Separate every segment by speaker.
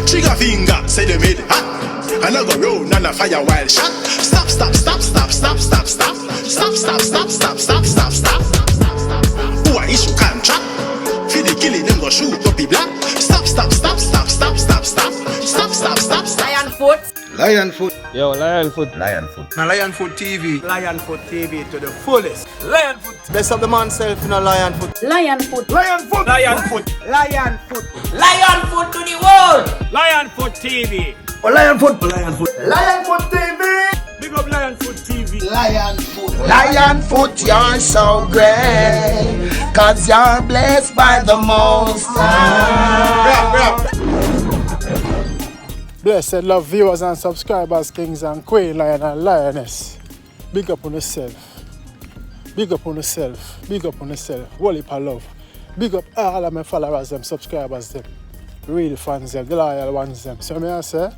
Speaker 1: Trigger finger, say they made it hot. And I go round and I fire wild shot. Stop, stop, stop, stop, stop, stop, stop. Stop, stop, stop, stop, stop, stop, stop. Who are issue contract? For the killing them go shoot up the black. Stop, stop, stop, stop, stop, stop, stop. Stop, stop, stop, stop.
Speaker 2: Lion foot.
Speaker 3: Lion foot.
Speaker 4: Yo, Lion foot.
Speaker 3: Lion foot.
Speaker 5: Now Lion Foot TV.
Speaker 6: Lion Foot TV to the fullest.
Speaker 5: Lion Foot.
Speaker 6: Best of the man self in a Lion Foot.
Speaker 2: Lion foot.
Speaker 5: Lion Foot. Lion Foot.
Speaker 6: Lion Foot.
Speaker 2: Lion foot to the world.
Speaker 4: Lion foot TV.
Speaker 5: Oh, Lion Foot. Lion Foot.
Speaker 6: Lion Foot TV.
Speaker 4: Big up Lion foot TV.
Speaker 3: Lion foot.
Speaker 7: Lion foot, you're so great, 'cause you're blessed by the Most High.
Speaker 8: Blessed love viewers and subscribers, kings and queen, lion and lioness. Big up on yourself. Big up on yourself. Big up on yourself. Whole heap of love. Big up all of my followers, them, subscribers, them. Real fans, them, the loyal ones, them. So I say,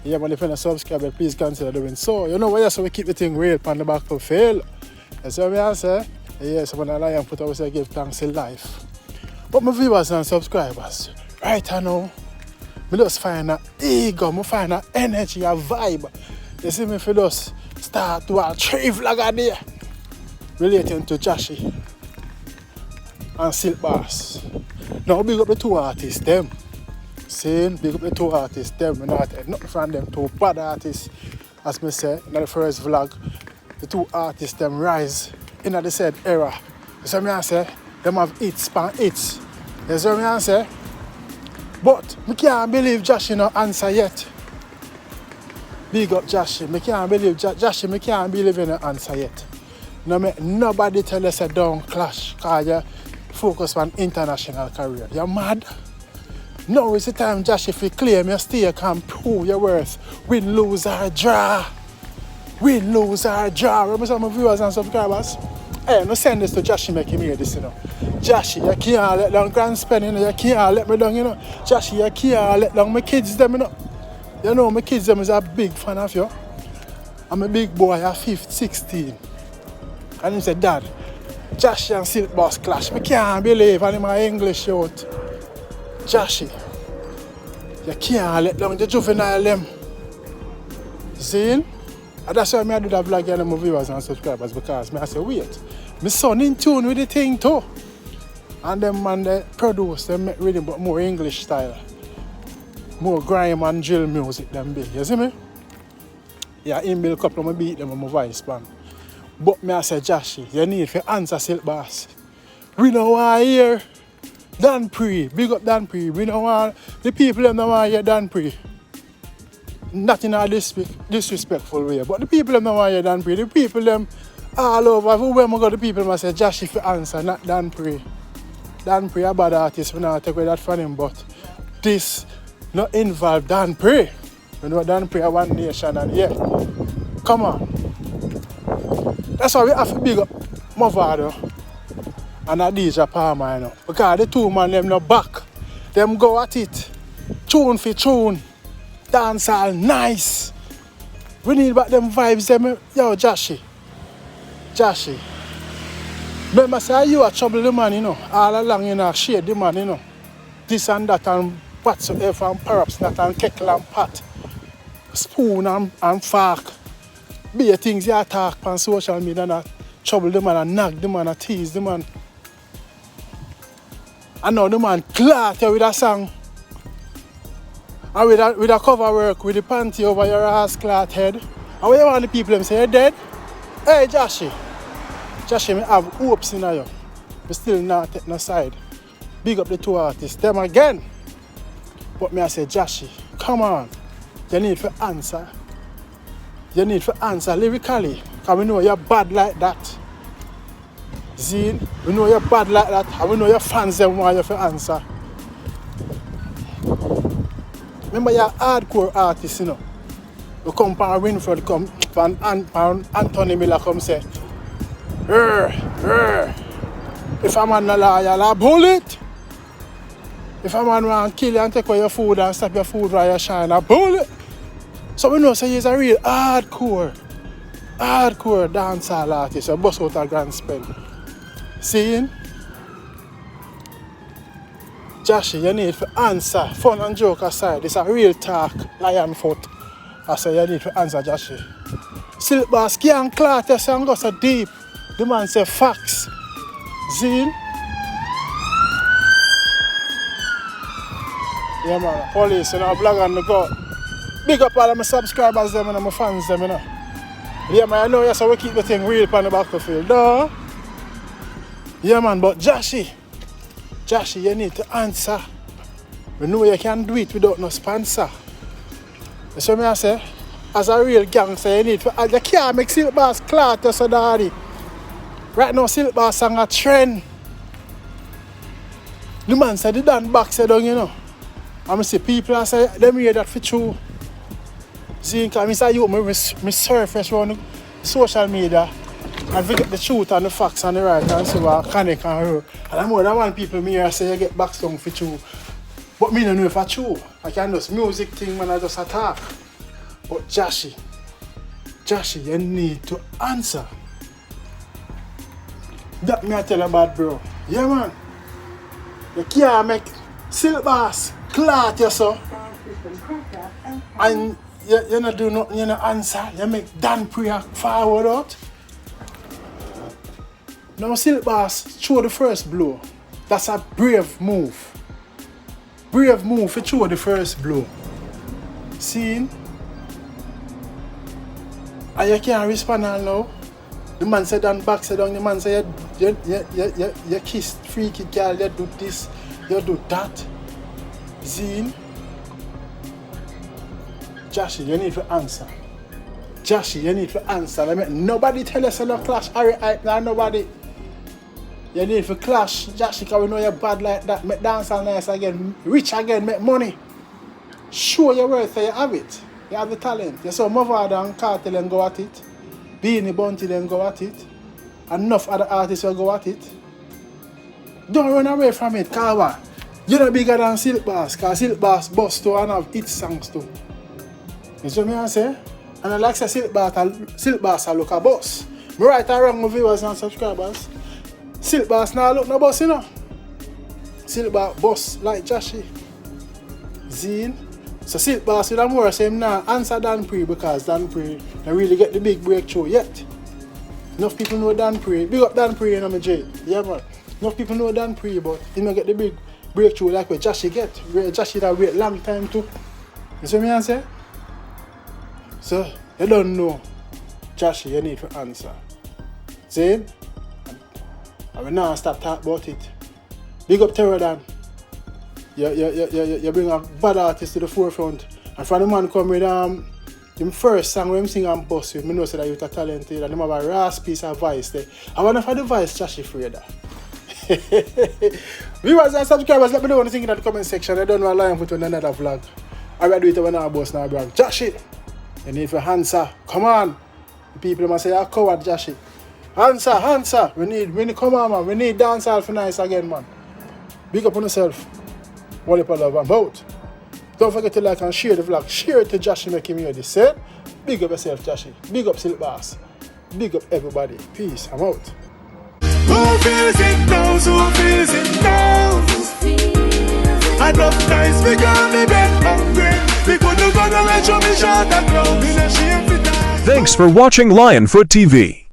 Speaker 8: yeah, but if you're not subscribed, please consider doing so. You know why? So we keep the thing real on the back of fail. So I say, yes, when I lion put, I will say give thanks in life. But my viewers and subscribers, right now, I just find that ego, I find that energy, a vibe. You see me, if you just start to a 3 vlogger there relating to Jahshii and Silk Bass. Now big up the 2 artists, them. Saying big up the 2 artists, them. We're not nothing from them 2 bad artists. As me say in the first vlog, the 2 artists them rise in the said era. You see me I say, them have hits pan hits. You see me I say? But I can't believe Jahshii no answer yet. Big up Jahshii. I can't believe Jahshii, I can't believe in no answer yet. No make nobody tell us a don't clash because you focus on international career. You're mad? Now is the time Jahshii to claim your stake and prove your worth. Win, lose or draw. Win, lose or draw. Remember some of viewers and subscribers? Hey, no send this to Jahshii make him hear this, you know. Jahshii, you can't let down grand spend, you know. You can't let me down, you know. Jahshii, you can't let down my kids, them, you know. You know, my kids, them is a big fan of you. I'm a big boy, I'm 16. And he said, Dad, Jahshii and Silk Bass clash. I can't believe I'm my English out. Jahshii, you can't let down the juvenile them. See? And that's why I do that vlog and my viewers and subscribers, because I say, wait, my son in tune with the thing too. And them man they produce, they make rhythm but more English style. More grime and drill music than big. You see me? Yeah, in build couple of my beat them on my voice band. But me I say, Jahshii, you need to answer Silk Bass. We don't want to hear Dan Pre, big up Dan Pre. We don't want the people them don't want to hear Dan Pre. Not in a disrespectful way, but the people them don't want to hear Dan Pre. The people them all over, everywhere I go, the people must say Jahshii for answer, not Dan Pre. Dan Pre a bad artist, we not take away that from him, but this not involve Dan Pre. You know Dan Pre a one nation and yeah. Come on. That's why we have to big up Movado and a DJ Palmer, you know. Because the 2 man them not back. Them go at it. Tune for tune. Dance all nice. We need back them vibes them. Yo, Jahshii. Jahshii. Remember say you are trouble the man, you know. All along you know, shade the man, you know. This and that and whatsoever and perhaps not and kettle and pot. Spoon and fork. Be things you talk on social media and trouble the man and knock the man and tease the man. And now the man clot you with a song. And with a cover work with the panty over your ass clot head. And when you want the people them say you're dead? Hey Jahshii. Jahshii, I have hopes in you. But still not take no side. Big up the 2 artists. Them again. But me I say Jahshii, come on. You need to answer. You need to answer lyrically. Because we know you're bad like that. See? We know you're bad like that. And we know your fans them want you to answer. Remember you're hardcore artist, you know. You come from Winford, come from Anthony Miller come say, if a man not loyal, I bullet. If a man want to kill you and take away your food and stop your food while you shine, I bullet. So we know he's a real hardcore dancehall artist, a bust out a grand spell. Seeing? Jahshii, you need to answer. Fun and joke aside, it's a real talk, lion foot. I say you need to answer, Jahshii. Silk Boss can't clot us and go so deep. The man say facts. Zine? Yeah man, police, you know, blog on the go. Big up all of my subscribers them and my fans them, you know. Yeah man, I know yes, so we keep the thing real on the battlefield, though. Yeah man, but Jahshii, you need to answer. We know you can't do it without no sponsor. That's what I say. As a real gangster, you need to, you can't make Silk Boss clot you so daddy. Right now, Silk Boss song a trend. The man said the Dan back said down, you know. I see people I say them hear that for true. See, because I say you me surface around social media and we get the truth and the facts and the right and see what connect and her. And I'm more than one people me here say you get back song for true. But me don't know if it's true. I can just music thing when I just attack. But Jahshii, you need to answer. That me I tell about, bro. Yeah man. You can't make Silk Boss clot you so. And you not do nothing, you not answer. You make Dan prayer forward out. Now Silk Boss throw the first blow. That's a brave move. Brave move to throw the first blow. See? And you can't respond now. The man said Dan back said down, the man said you kiss freaky girl, you do this, you do that. Zine? Jahshii, you need to answer. Jahshii, you need to answer. I mean, nobody tell us no clash. Nobody. You need to clash. Jahshii, because we know you're bad like that. Make dance all nice again. Rich again, make money. Show your worth so you have it. You have the talent. You saw Mavada and Cartel and go at it. Beanie Bounty then go at it. Enough other artists will go at it. Don't run away from it, Kawa. You're not bigger than Silk Boss, because Silk Boss bust too and have hit songs too. You see what I say? And I like to say Silk Boss look a boss. Me right or wrong with viewers and subscribers. Silk Boss now look no boss, you know. Silk Boss like Jahshii. Zine. So Silk Boss with a more say him now answer Dan Pre because Dan Pre don't really get the big breakthrough yet. Enough people know Dan Pre. Big up Dan Pre in my jail. Yeah man. Enough people know Dan Pre, but he don't get the big breakthrough like what Jahshii get. Jahshii that wait long time too. You see what I say? So you don't know Jahshii, you need to answer. See? I will now stop talking about it. Big up Terror Dan. You bring a bad artist to the forefront. And for the man come with him first song when him sing and bust with, I know that you're talented and him have a rasp piece of voice there. I wonder if the voice Jahshii for that. Viewers and subscribers, let me know what you think in the comment section. I don't know a lion put on another vlog. I will do it when I boss now, bro. Jahshii, you need to answer. Come on. The people must say, you're a coward, Jahshii. Answer. We need come on, man. We need dance all for nice again, man. Big up on yourself. What you love and vote. Don't forget to like and share the vlog. Share it to Jahshii, make him hear this. Say, big up yourself, Jahshii. Big up Silk Boss. Big up everybody. Peace. I'm out.
Speaker 1: Who feels it knows, who feels it knows. Enough times we got me bed hungry. We couldn't go to let you be shot and close.
Speaker 3: Thanks for watching Lionfoot TV.